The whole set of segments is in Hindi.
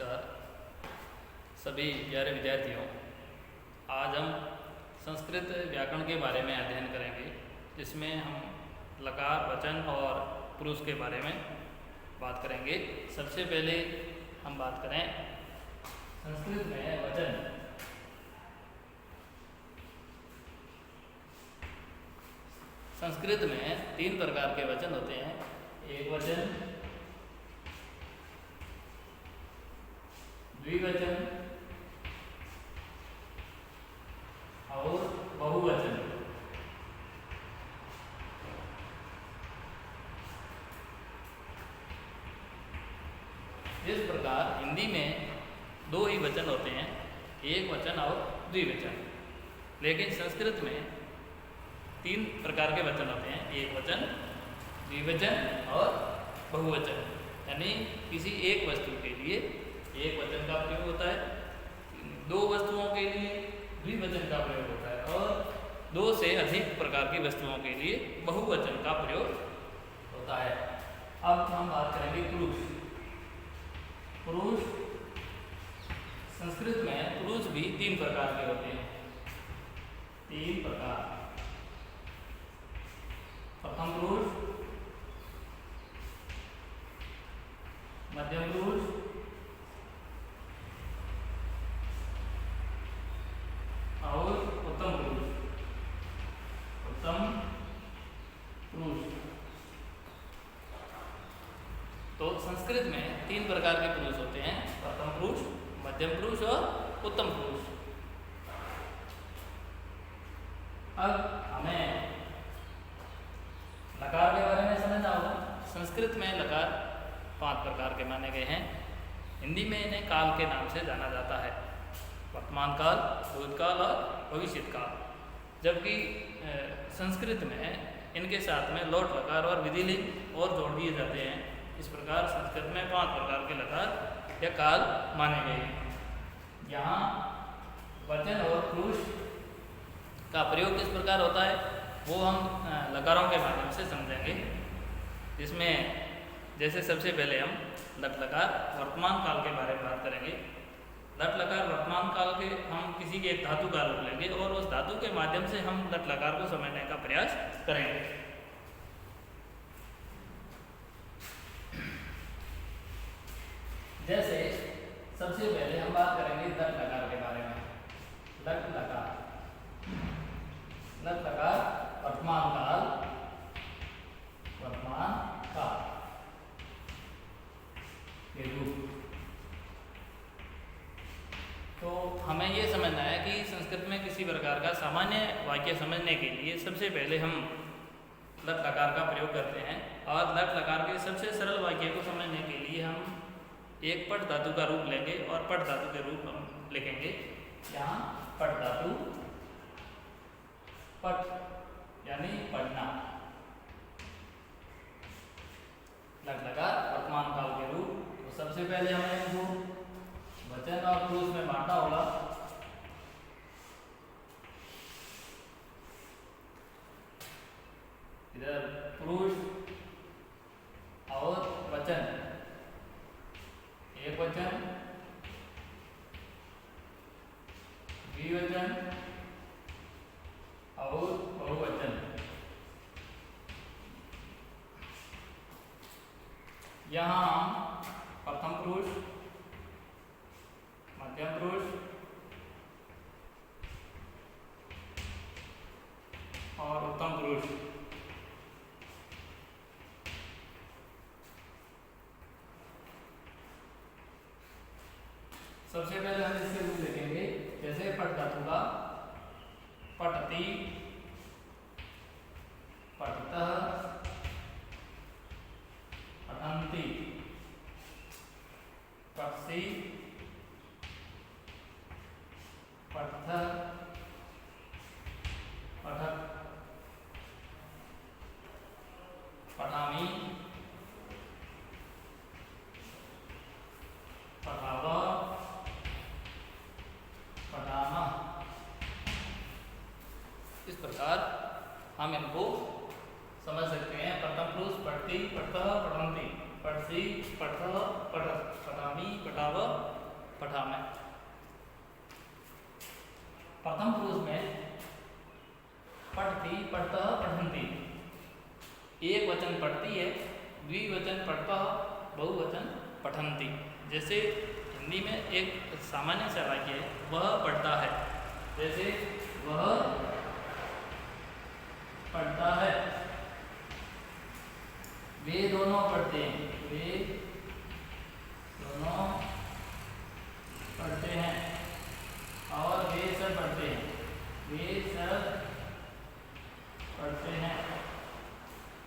नमस्कार सभी प्यारे विद्यार्थियों। आज हम संस्कृत व्याकरण के बारे में अध्ययन करेंगे, जिसमें हम लकार, वचन और पुरुष के बारे में बात करेंगे। सबसे पहले हम बात करें संस्कृत में वचन। संस्कृत में 3 प्रकार के वचन होते हैं। एक वचन, द्विवचन और बहुवचन। इस प्रकार हिंदी में 2 ही वचन होते हैं, एक वचन और द्विवचन। लेकिन संस्कृत में 3 प्रकार के वचन होते हैं, एक वचन, द्विवचन और बहुवचन। यानी किसी एक वस्तु के लिए एक वचन का प्रयोग होता है, 2 वस्तुओं के लिए द्विवचन का प्रयोग होता है और 2 से अधिक प्रकार की वस्तुओं के लिए बहुवचन का प्रयोग होता है। अब हम बात करेंगे पुरुष। पुरुष संस्कृत में पुरुष भी 3 प्रकार के होते हैं, 3 प्रकार। प्रथम पुरुष, मध्यम पुरुष और उत्तम पुरुष। उत्तम पुरुष। तो संस्कृत में 3 प्रकार के पुरुष होते हैं, प्रथम पुरुष, मध्यम पुरुष और उत्तम पुरुष। अब हमें लकार के बारे में समझना होगा। संस्कृत में लकार 5 प्रकार के माने गए हैं। हिंदी में इन्हें काल के नाम से जाना जाता है, वर्तमान काल, भूतकाल और भविष्य काल। जबकि संस्कृत में इनके साथ में लोट लकार और विधिलिंग और जोड़ दिए जाते हैं। इस प्रकार संस्कृत में 5 प्रकार के लकार या काल माने गए हैं। यहाँ वचन और पुरुष का प्रयोग किस प्रकार होता है वो हम लकारों के माध्यम से समझेंगे। जिसमें जैसे सबसे पहले हम लट लकार वर्तमान काल के बारे में बात करेंगे। लट लकार वर्तमान काल के हम किसी के एक धातु का रूप लेंगे और उस धातु के माध्यम से हम लट लकार को समझने का प्रयास करेंगे। जैसे सबसे पहले हम बात करेंगे लट लकार के बारे में। लट लकार, लट लकार वर्तमान काल, वर्तमान काल के रूप। तो हमें ये समझना है कि संस्कृत में किसी प्रकार का सामान्य वाक्य समझने के लिए सबसे पहले हम लट लकार का प्रयोग करते हैं। और लट लकार के सबसे सरल वाक्य को समझने के लिए हम एक पट धातु का रूप लेंगे और पट धातु के रूप हम लिखेंगे। यहाँ पट धातु, पट यानी पढ़ना। लट लकार वर्तमान काल के रूप। तो सबसे पहले हमें इनको वचन और पुरुष में बांटा होगा। इधर पुरुष और वचन, एक वचन, द्विवचन और बहुवचन। यहाँ हम प्रथम पुरुष, मध्यम पुरुष और उत्तम पुरुष, सबसे पहले हम इसके रूप लिखेंगे। जैसे पट धातु का पठति, पठतः, पठन्ति, पठसि, पठतः, पठत्, पठामि, पठावः, पठामः। इस प्रकार हम इनको समझ सकते हैं। प्रथम पुरुष पठति, पठतः, पठन्ति। पठसी, पठः, पठत्, पठामि, पठाव, पठामः। प्रथम पुरुष में पठती, पठतः, पठन्ति। एक वचन पढ़ती है, द्विवचन पठतः, बहुवचन पठन्ति। जैसे हिंदी में एक सामान्य सा वाक्य है, वह पढ़ता है। जैसे वह पढ़ता है, वे दोनों पढ़ते हैं, वे दोनों पढ़ते हैं, और वे सब पढ़ते हैं, वे सब पढ़ते हैं।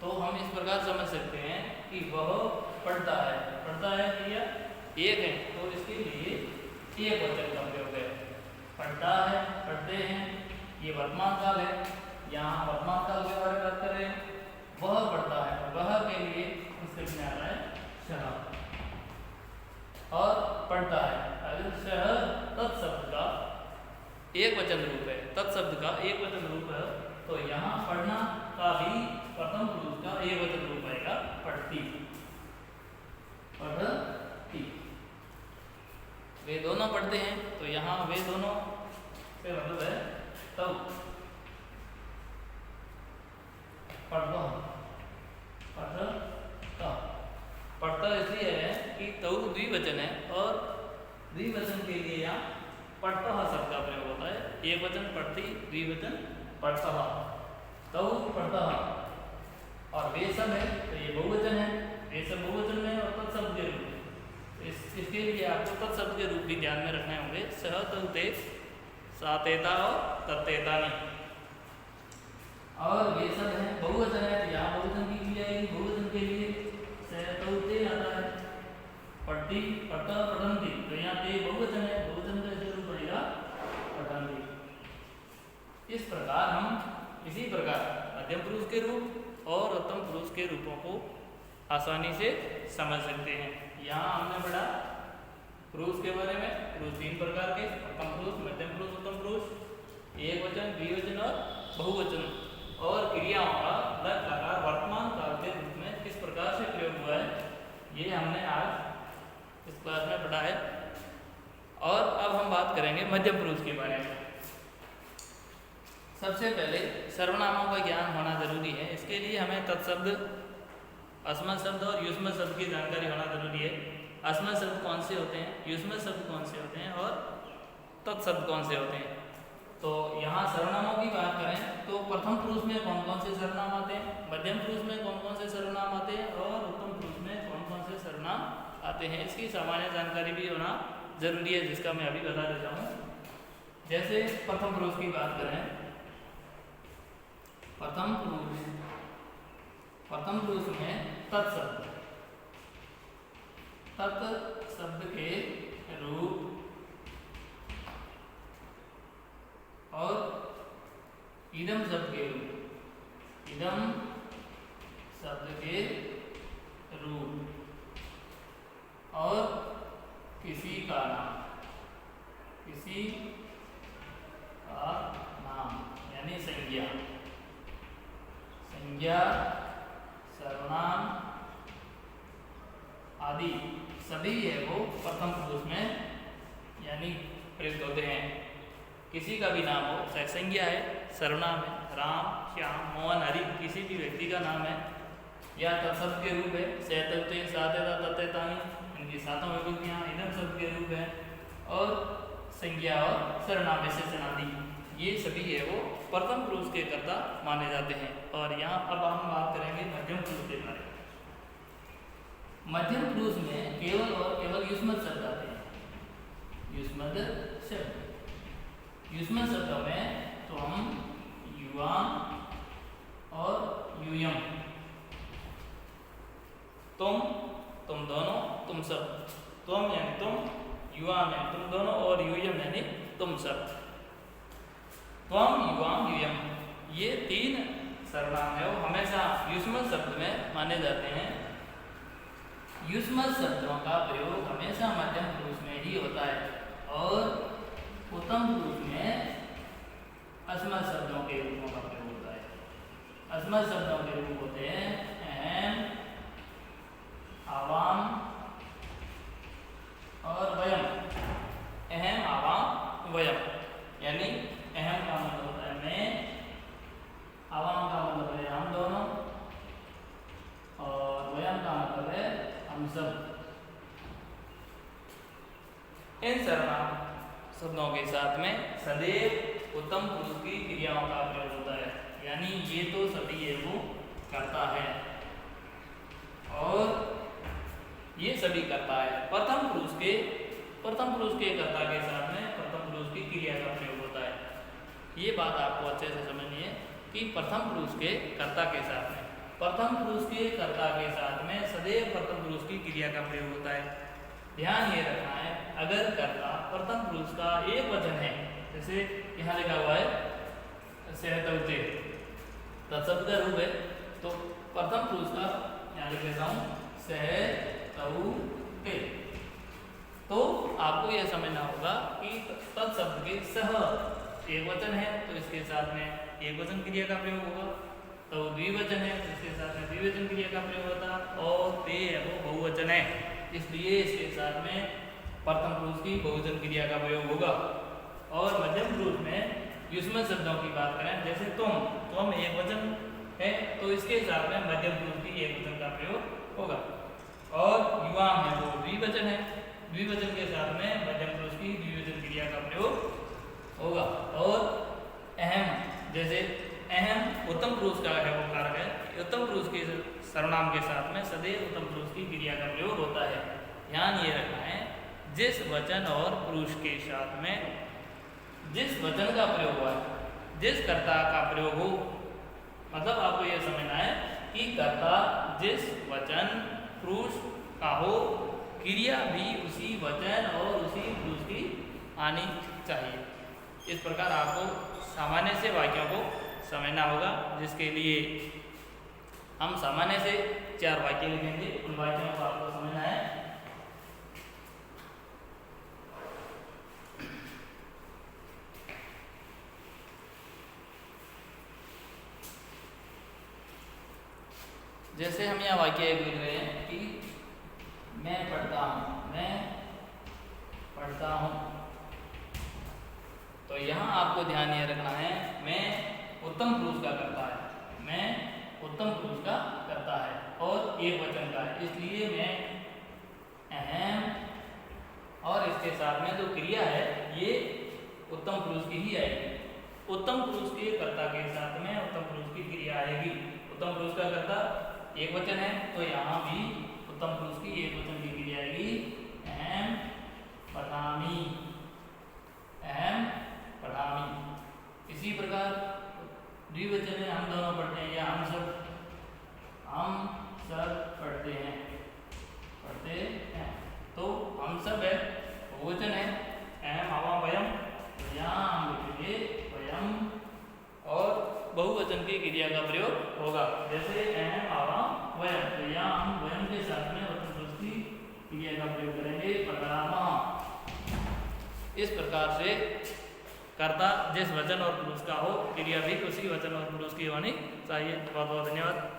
तो हम इस प्रकार समझ सकते हैं कि वह पढ़ता है, पढ़ता है क्रिया एक है, तो इसके लिए एक वचन का प्रयोग है। पढ़ता है, पढ़ते हैं, ये वर्तमान काल है, यहाँ वर्तमान काल के बारे में बात कर रहे हैं। वह पढ़ता है, वह के लिए स्थिति में आ रहा है शह, और पढ़ता है अगर शह तत्शब्द का एक वचन रूप है, तत्शब्द का एक वचन रूप है, तो यहाँ पढ़ना का भी प्रथम पुरुष का एक वचन रूप आएगा, पढ़ती, पढ़ती। वे दोनों पढ़ते हैं, तो यहाँ वे दोनों से मतलब है तब, पढ़ता, पढ़ता, पढ़ता इसलिए है कि तौ द्विवचन है, और द्विवचन के लिए यहाँ पढ़ता शब्द का प्रयोग होता है। एक वचन पढ़ती, द्विवचन पढ़ता, तौ पढ़ता, और वे सब है, तो ये बहुवचन है, वे सब बहुवचन में और तत्शब्द के रूप में। इसके लिए आपको तत्शब्द के रूप भी ध्यान में रखने होंगे, सह, तौ, ते, सातेता और तत्तेता नहीं। और वे सब है बहुवचन है, तो यहाँ बहुवचन की जाएगी, बहुवचन के लिए सह, तौ, ते आता है। पढ़ती, पढ़ता, पठन्ति, तो यहाँ ते बहुवचन है, बहुवचन का रूप पड़ेगा पठन्ति। इस प्रकार हम इसी प्रकार मध्यम पुरुष के रूप और उत्तम पुरुष के रूपों को आसानी से समझ सकते हैं। यहाँ हमने पढ़ा पुरुष के बारे में, पुरुष तीन प्रकार के, प्रथम पुरुष, मध्यम पुरुष, उत्तम पुरुष, एक वचन, द्विवचन और बहुवचन, और क्रियाओं का लट लकार वर्तमान काल के रूप में किस प्रकार से प्रयोग हुआ है, ये हमने आज इस क्लास में पढ़ा है। और अब हम बात करेंगे मध्यम पुरुष के बारे में। सबसे पहले सर्वनामों का ज्ञान होना जरूरी है। इसके लिए हमें तत्शब्द, अस्मत् शब्द और युष्मत् शब्द की जानकारी होना जरूरी है। अस्मत् शब्द कौन से होते हैं, युष्मत् शब्द कौन से होते हैं, और तत्शब्द कौन से होते हैं। तो यहाँ सर्वनामों की बात करें तो प्रथम पुरुष में कौन कौन से सर्वनाम आते हैं, मध्यम पुरुष में कौन कौन से सर्वनाम आते हैं, और उत्तम पुरुष में कौन कौन से सर्वनाम आते हैं, इसकी सामान्य जानकारी भी होना जरूरी है, जिसका मैं अभी बता देता हूँ। जैसे प्रथम पुरुष की बात करें, प्रथम पुरुष में तत्शब्द, तत्शब्द के रूप और इदम शब्द के रूप, इदम शब्द के रूप, और किसी का नाम, किसी का नाम यानी संज्ञा, संज्ञा, सर्वनाम आदि सभी है वो प्रथम पुरुष में यानी प्रयुक्त होते हैं। किसी का भी नाम हो, चाहे संज्ञा है, सर्वनाम है, राम, श्याम, मोहन, हरि, किसी भी व्यक्ति का नाम है, या तत्शब्द के रूप है, सहतते, सातेता, तत्तेतानि, इनकी सातों विभक्तियाँ इदम शब्द के रूप है, और संज्ञा और सर्वनाम विशेषण आदि ये सभी है वो प्रथम पुरुष के कर्ता माने जाते हैं। और यहाँ अब हम बात करेंगे मध्यम पुरुष के बारे में। मध्यम पुरुष में केवल और केवल युष्मत् शब्द आते हैं, युष्मत् शब्द। युष्मत् शब्दों में तो हम युवाम और यूयम, तुम, तुम दोनों, तुम सब, तुम यानी तुम, युवाम यानी तुम दोनों, और यूयम यानी तुम सब। त्वम, युवाम, यूयम, ये तीन सर्वनाम है वो हमेशा युष्मत् शब्द में माने जाते हैं। युष्मत् शब्दों का प्रयोग हमेशा मध्यम पुरुष में ही होता है, और उत्तम पुरुष में अस्मत् शब्दों के रूपों का प्रयोग होता है। अस्मत् शब्दों के रूप होते हैं अहम, आवाम और वयम, अहम आवाम वयम, यानी अहम का मतलब होता है मैं, आवाम का मतलब है हम दोनों, और वयम का मतलब है हम सब। इन सर्वनाम शब्दों के साथ में सदैव उत्तम पुरुष की क्रियाओं का प्रयोग होता है, यानी ये तो सभी ये वो करता है और ये सभी करता है। प्रथम पुरुष के कर्ता के साथ में प्रथम पुरुष की क्रिया का प्रयोग होता है। ये बात आपको अच्छे से समझनी है कि प्रथम पुरुष के कर्ता के साथ में, प्रथम पुरुष के कर्ता के साथ में सदैव प्रथम पुरुष की क्रिया का प्रयोग होता है। ध्यान ये रखना है, अगर कर्ता प्रथम पुरुष का एक वचन है, जैसे यहाँ लिखा हुआ है सहतौते, तत्शब्द का रूप है, तो प्रथम पुरुष का यहाँ लिख देता हूँ सहतौते, तो आपको यह समझना होगा कि तत्शब्द के सह एक वचन है तो इसके साथ में एक वचन क्रिया का प्रयोग होगा, तो द्विवचन है तो इसके साथ में द्विवचन क्रिया का प्रयोग होता, और ते है वो बहुवचन है, इसलिए इसके साथ में प्रथम पुरुष की बहुवचन क्रिया का प्रयोग होगा। और मध्यम पुरुष में युष्मत शब्दों की बात करें, जैसे तुम एक वचन है तो इसके साथ में मध्यम पुरुष की एक वचन का प्रयोग होगा। और युवाम है वो द्विवचन है, द्विवचन के साथ में मध्यम पुरुष की द्विवचन क्रिया का प्रयोग होगा। और अहम, जैसे अहम उत्तम पुरुष का है वो कारक है, उत्तम पुरुष के सर्वनाम के साथ में सदैव उत्तम पुरुष की क्रिया का प्रयोग होता है। ध्यान ये रखना है, जिस वचन और पुरुष के साथ में जिस वचन का प्रयोग हुआ है, जिस कर्ता का प्रयोग हो, मतलब आपको यह समझना है कि कर्ता जिस वचन पुरुष का हो, क्रिया भी उसी वचन और उसी पुरुष की आनी चाहिए। इस प्रकार आपको सामान्य से वाक्यों को समझना होगा, जिसके लिए हम सामान्य से 4 वाक्य लिखेंगे, उन वाक्यों को आपको समझना है। जैसे हम यहाँ वाक्य एक लिख रहे हैं कि मैं पढ़ता हूँ, तो यहाँ आपको ध्यान ये रखना है, मैं उत्तम पुरुष का करता है, मैं उत्तम पुरुष का करता है और एक वचन का है, इसलिए मैं अहम और इसके साथ में जो क्रिया है ये उत्तम पुरुष की ही आएगी। उत्तम पुरुष के कर्ता के साथ में उत्तम पुरुष की क्रिया आएगी। उत्तम पुरुष का कर्ता एक वचन है तो यहाँ भी उत्तम पुरुष की एक वचन की क्रिया आएगी, अहम पठामी, अहम पठामी। इसी प्रकार द्विवचन है, हम दोनों पढ़ते हैं या हम सब पढ़ते हैं, तो हम सब है बहुवचन है, अहम आवाम वयम, तो यहाँ हम लिखेंगे वयम और बहुवचन की क्रिया का प्रयोग होगा। जैसे अहम आवाम वयम, तो यहाँ हम वयम के साथ में उत्तम पुरुष की क्रिया का प्रयोग करेंगे, पठामा। इस प्रकार से कर्ता जिस वचन और पुरुष का हो, क्रिया भी उसी वचन और पुरुष की होनी चाहिए। बहुत बहुत धन्यवाद।